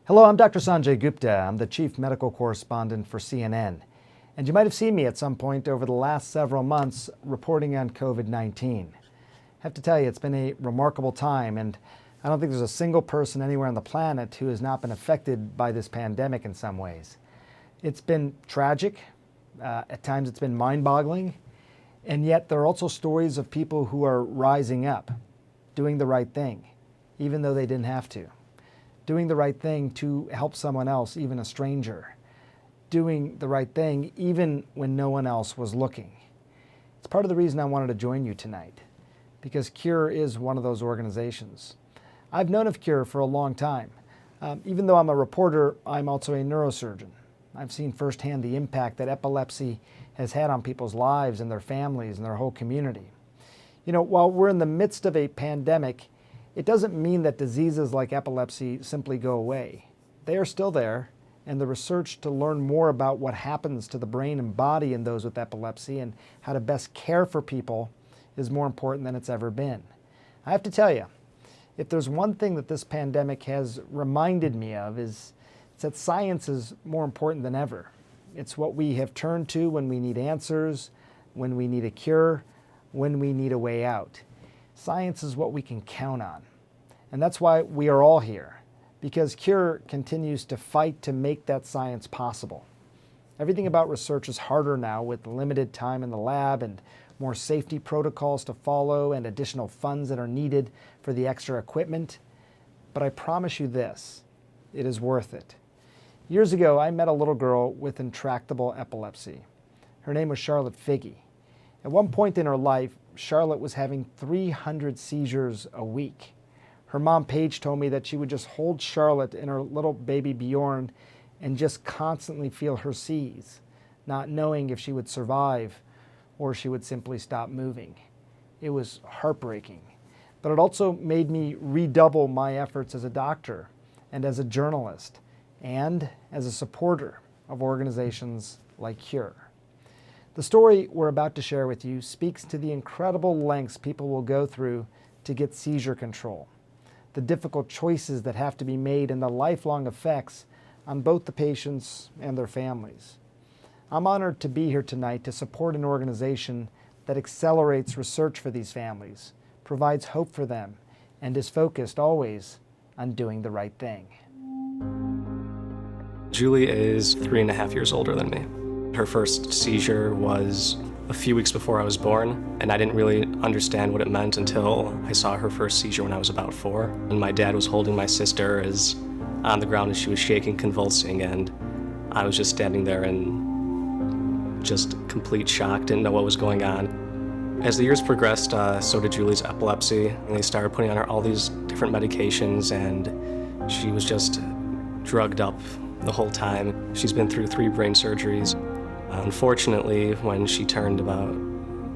Hello, I'm Dr. Sanjay Gupta. I'm the Chief Medical Correspondent for CNN. And you might have seen me at some point over the last several months reporting on COVID-19. I have to tell you, it's been a remarkable time, and I don't think there's a single person anywhere on the planet who has not been affected by this pandemic in some ways. It's been tragic. At times it's been mind-boggling. And yet there are also stories of people who are rising up, doing the right thing, even though they didn't have to. Doing the right thing to help someone else, even a stranger. Doing the right thing even when no one else was looking. It's part of the reason I wanted to join you tonight, because CURE is one of those organizations. I've known of CURE for a long time. Even though I'm a reporter, I'm also a neurosurgeon. I've seen firsthand the impact that epilepsy has had on people's lives and their families and their whole community. You know, while we're in the midst of a pandemic, it doesn't mean that diseases like epilepsy simply go away. They are still there, and the research to learn more about what happens to the brain and body in those with epilepsy and how to best care for people is more important than it's ever been. I have to tell you, if there's one thing that this pandemic has reminded me of is it's that science is more important than ever. It's what we have turned to when we need answers, when we need a cure, when we need a way out. Science is what we can count on. And that's why we are all here, because CURE continues to fight to make that science possible. Everything about research is harder now with limited time in the lab and more safety protocols to follow and additional funds that are needed for the extra equipment. But I promise you this, it is worth it. Years ago, I met a little girl with intractable epilepsy. Her name was Charlotte Figge. At one point in her life, Charlotte was having 300 seizures a week. Her mom, Paige, told me that she would just hold Charlotte and her little baby Bjorn and just constantly feel her seize, not knowing if she would survive or she would simply stop moving. It was heartbreaking, but it also made me redouble my efforts as a doctor and as a journalist and as a supporter of organizations like CURE. The story we're about to share with you speaks to the incredible lengths people will go through to get seizure control, the difficult choices that have to be made, and the lifelong effects on both the patients and their families. I'm honored to be here tonight to support an organization that accelerates research for these families, provides hope for them, and is focused always on doing the right thing. Julie is 3.5 years older than me. Her first seizure was a few weeks before I was born, and I didn't really understand what it meant until I saw her first seizure when I was about 4. And my dad was holding my sister as on the ground as she was shaking, convulsing, and I was just standing there in just complete shock, didn't know what was going on. As the years progressed, so did Julie's epilepsy, and they started putting on her all these different medications, and she was just drugged up the whole time. She's been through 3 brain surgeries. Unfortunately, when she turned about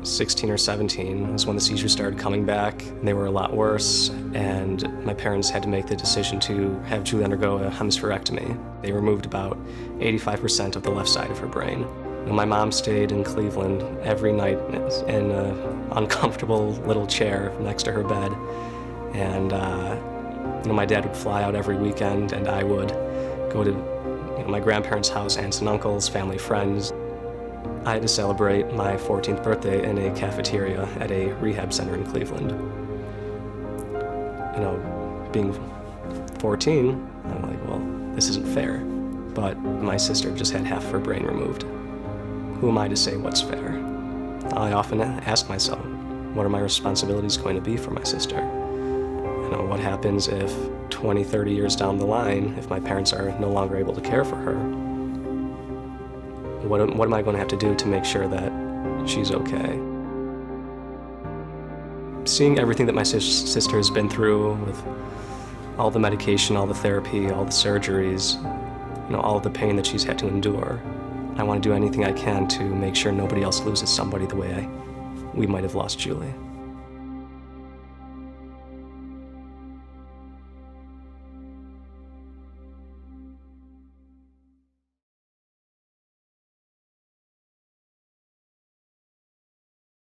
16 or 17 is when the seizures started coming back. They were a lot worse, and my parents had to make the decision to have Julie undergo a hemispherectomy. They removed about 85% of the left side of her brain. My mom stayed in Cleveland every night in an uncomfortable little chair next to her bed, and my dad would fly out every weekend, and I would go to my grandparents' house, aunts and uncles, family, friends. I had to celebrate my 14th birthday in a cafeteria at a rehab center in Cleveland. Being 14, I'm like, well, this isn't fair. But my sister just had half of her brain removed. Who am I to say what's fair? I often ask myself, what are my responsibilities going to be for my sister? What happens if 20, 30 years down the line, if my parents are no longer able to care for her? What am I going to have to do to make sure that she's okay? Seeing everything that my sister has been through with all the medication, all the therapy, all the surgeries, all the pain that she's had to endure, I want to do anything I can to make sure nobody else loses somebody the way we might have lost Julie.